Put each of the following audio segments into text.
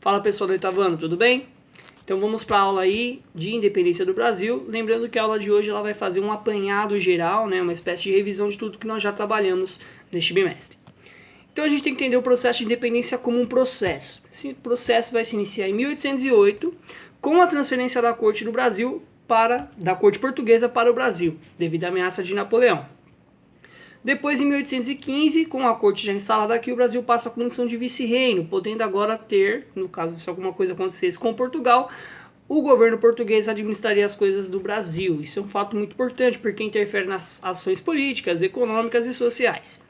Fala pessoal do oitavo ano, tudo bem? Então vamos para a aula aí de independência do Brasil. Lembrando que a aula de hoje ela vai fazer um apanhado geral, né, uma espécie de revisão de tudo que nós já trabalhamos neste bimestre. Então a gente tem que entender o processo de independência como um processo. Esse processo vai se iniciar em 1808 com a transferência da corte do Brasil da corte portuguesa para o Brasil, devido à ameaça de Napoleão. Depois, em 1815, com a corte já instalada aqui, o Brasil passa a condição de vice-reino, podendo agora ter, no caso se alguma coisa acontecesse com Portugal, o governo português administraria as coisas do Brasil. Isso é um fato muito importante, porque interfere nas ações políticas, econômicas e sociais.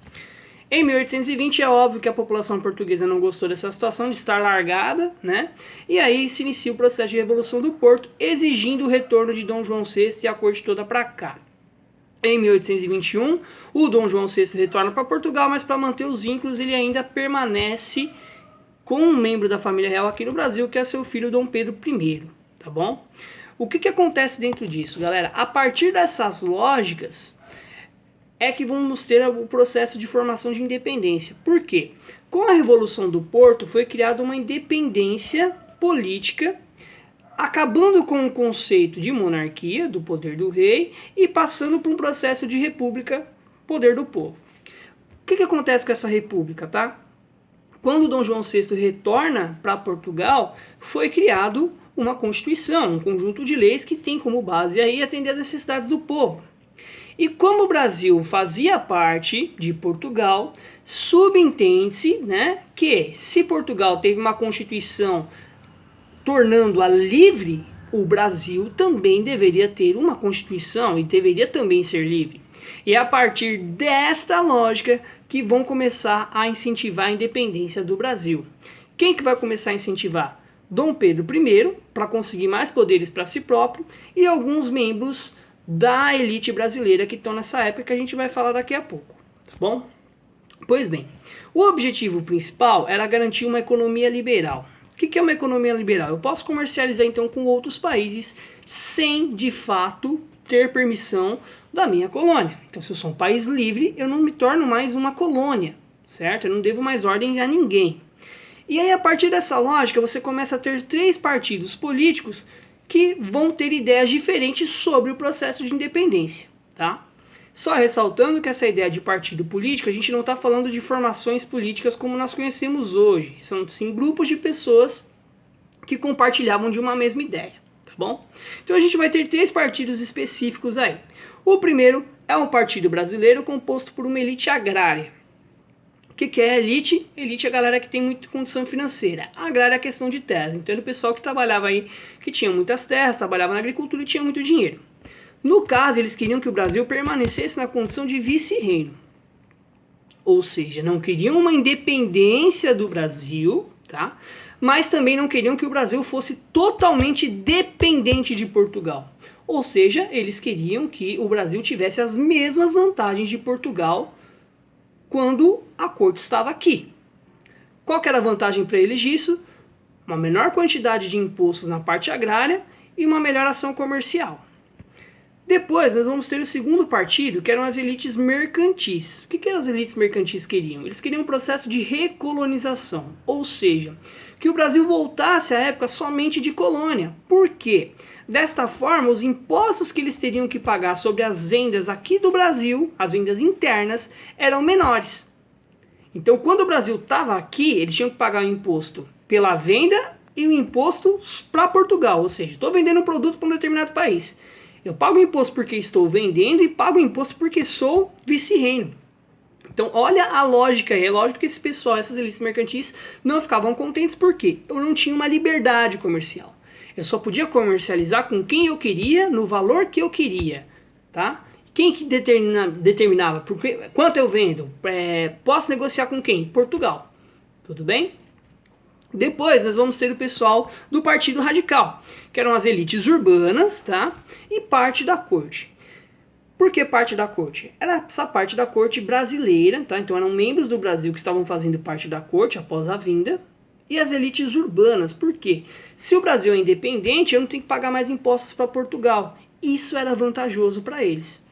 Em 1820 é óbvio que a população portuguesa não gostou dessa situação de estar largada, né? E aí se inicia o processo de Revolução do Porto, exigindo o retorno de Dom João VI e a corte toda para cá. Em 1821, o Dom João VI retorna para Portugal, mas para manter os vínculos ele ainda permanece com um membro da família real aqui no Brasil, que é seu filho Dom Pedro I, tá bom? O que acontece dentro disso, galera? A partir dessas lógicas é que vamos ter o processo de formação de independência. Por quê? Com a Revolução do Porto foi criada uma independência política, acabando com o conceito de monarquia, do poder do rei, e passando por um processo de república, poder do povo. O que acontece com essa república, tá? Quando Dom João VI retorna para Portugal, foi criado uma constituição, um conjunto de leis que tem como base aí atender às necessidades do povo. E como o Brasil fazia parte de Portugal, subentende-se, né, que se Portugal teve uma constituição tornando-a livre, o Brasil também deveria ter uma Constituição e deveria também ser livre. E é a partir desta lógica que vão começar a incentivar a independência do Brasil. Quem que vai começar a incentivar? Dom Pedro I, para conseguir mais poderes para si próprio, e alguns membros da elite brasileira que estão nessa época, que a gente vai falar daqui a pouco, tá bom? Pois bem, o objetivo principal era garantir uma economia liberal. O que é uma economia liberal? Eu posso comercializar então com outros países sem, de fato, ter permissão da minha colônia. Então, se eu sou um país livre, eu não me torno mais uma colônia, certo? Eu não devo mais ordem a ninguém. E aí, a partir dessa lógica, você começa a ter três partidos políticos que vão ter ideias diferentes sobre o processo de independência, tá? Só ressaltando que essa ideia de partido político, a gente não está falando de formações políticas como nós conhecemos hoje. São, sim, grupos de pessoas que compartilhavam de uma mesma ideia, tá bom? Então a gente vai ter três partidos específicos aí. O primeiro é um partido brasileiro composto por uma elite agrária. O que é elite? Elite é a galera que tem muita condição financeira. A agrária é a questão de terras. Então era o pessoal que trabalhava aí, que tinha muitas terras, trabalhava na agricultura e tinha muito dinheiro. No caso, eles queriam que o Brasil permanecesse na condição de vice-reino. Ou seja, não queriam uma independência do Brasil, tá? Mas também não queriam que o Brasil fosse totalmente dependente de Portugal. Ou seja, eles queriam que o Brasil tivesse as mesmas vantagens de Portugal quando a corte estava aqui. Qual que era a vantagem para eles disso? Uma menor quantidade de impostos na parte agrária e uma melhor ação comercial. Depois nós vamos ter o segundo partido, que eram as elites mercantis. O que as elites mercantis queriam? Eles queriam um processo de recolonização, ou seja, que o Brasil voltasse à época somente de colônia. Por quê? Desta forma, os impostos que eles teriam que pagar sobre as vendas aqui do Brasil, as vendas internas, eram menores. Então, quando o Brasil estava aqui, eles tinham que pagar o imposto pela venda e o imposto para Portugal, ou seja, estou vendendo um produto para um determinado país. Eu pago o imposto porque estou vendendo e pago o imposto porque sou vice-reino. Então, olha a lógica aí. É lógico que esse pessoal, essas elites mercantis, não ficavam contentes porque eu não tinha uma liberdade comercial. Eu só podia comercializar com quem eu queria, no valor que eu queria, tá? Quem que determinava? Porque, quanto eu vendo? Posso negociar com quem? Portugal. Tudo bem? Depois nós vamos ter o pessoal do Partido Radical, que eram as elites urbanas, tá? E parte da corte. Por que parte da corte? Era essa parte da corte brasileira, tá? Então eram membros do Brasil que estavam fazendo parte da corte após a vinda. E as elites urbanas, por quê? Se o Brasil é independente, eu não tenho que pagar mais impostos para Portugal. Isso era vantajoso para eles.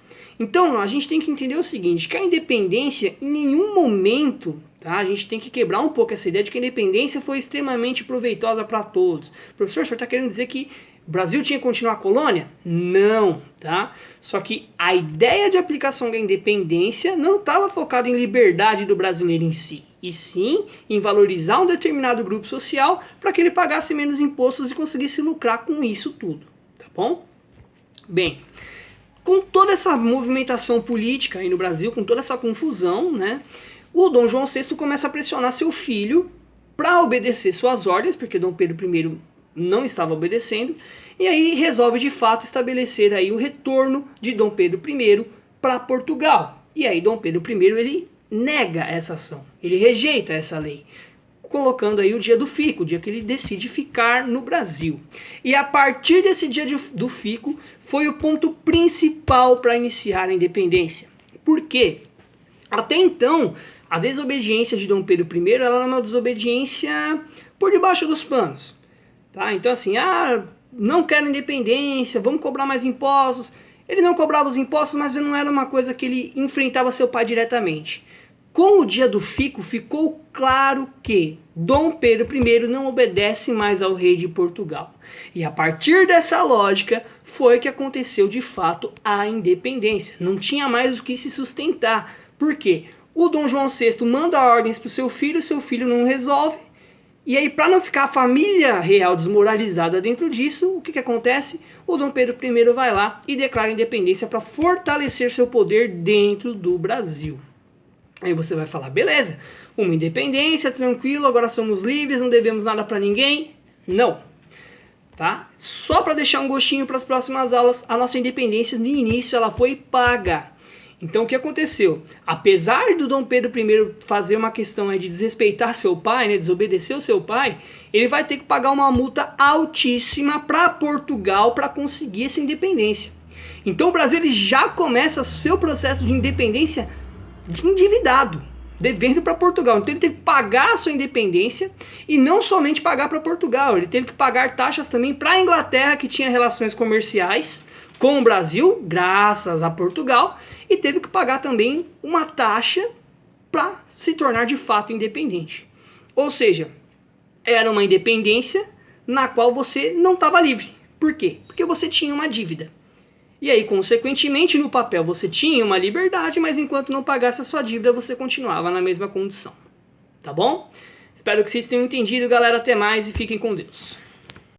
Então, a gente tem que entender o seguinte, que a independência, em nenhum momento, tá, a gente tem que quebrar um pouco essa ideia de que a independência foi extremamente proveitosa para todos. Professor, o senhor está querendo dizer que o Brasil tinha que continuar colônia? Não, tá? Só que a ideia de aplicação da independência não estava focada em liberdade do brasileiro em si, e sim em valorizar um determinado grupo social para que ele pagasse menos impostos e conseguisse lucrar com isso tudo, tá bom? Bem, com toda essa movimentação política aí no Brasil, com toda essa confusão, né, o Dom João VI começa a pressionar seu filho para obedecer suas ordens, porque Dom Pedro I não estava obedecendo, e aí resolve de fato estabelecer aí o retorno de Dom Pedro I para Portugal. E aí Dom Pedro I ele nega essa ação, ele rejeita essa lei, colocando aí o dia do fico, o dia que ele decide ficar no Brasil. E a partir desse dia do fico foi o ponto principal para iniciar a independência. Por quê? Até então, a desobediência de Dom Pedro I ela era uma desobediência por debaixo dos panos. Tá? Então assim, não quero independência, vamos cobrar mais impostos. Ele não cobrava os impostos, mas não era uma coisa que ele enfrentava seu pai diretamente. Com o dia do fico, ficou claro que Dom Pedro I não obedece mais ao rei de Portugal. E a partir dessa lógica, foi que aconteceu de fato a independência. Não tinha mais o que se sustentar. Por quê? O Dom João VI manda ordens para o seu filho não resolve. E aí, para não ficar a família real desmoralizada dentro disso, o que acontece? O Dom Pedro I vai lá e declara a independência para fortalecer seu poder dentro do Brasil. Aí você vai falar, beleza, uma independência, tranquilo, agora somos livres, não devemos nada para ninguém. Não, tá? Só para deixar um gostinho para as próximas aulas, a nossa independência no início ela foi paga. Então o que aconteceu? Apesar do Dom Pedro I fazer uma questão de desrespeitar seu pai, né, desobedecer o seu pai, ele vai ter que pagar uma multa altíssima para Portugal para conseguir essa independência. Então o Brasil ele já começa seu processo de independência endividado, devendo para Portugal. Então ele teve que pagar a sua independência e não somente pagar para Portugal, ele teve que pagar taxas também para a Inglaterra, que tinha relações comerciais com o Brasil, graças a Portugal, e teve que pagar também uma taxa para se tornar de fato independente. Ou seja, era uma independência na qual você não estava livre. Por quê? Porque você tinha uma dívida. E aí, consequentemente, no papel você tinha uma liberdade, mas enquanto não pagasse a sua dívida, você continuava na mesma condição. Tá bom? Espero que vocês tenham entendido, galera. Até mais e fiquem com Deus.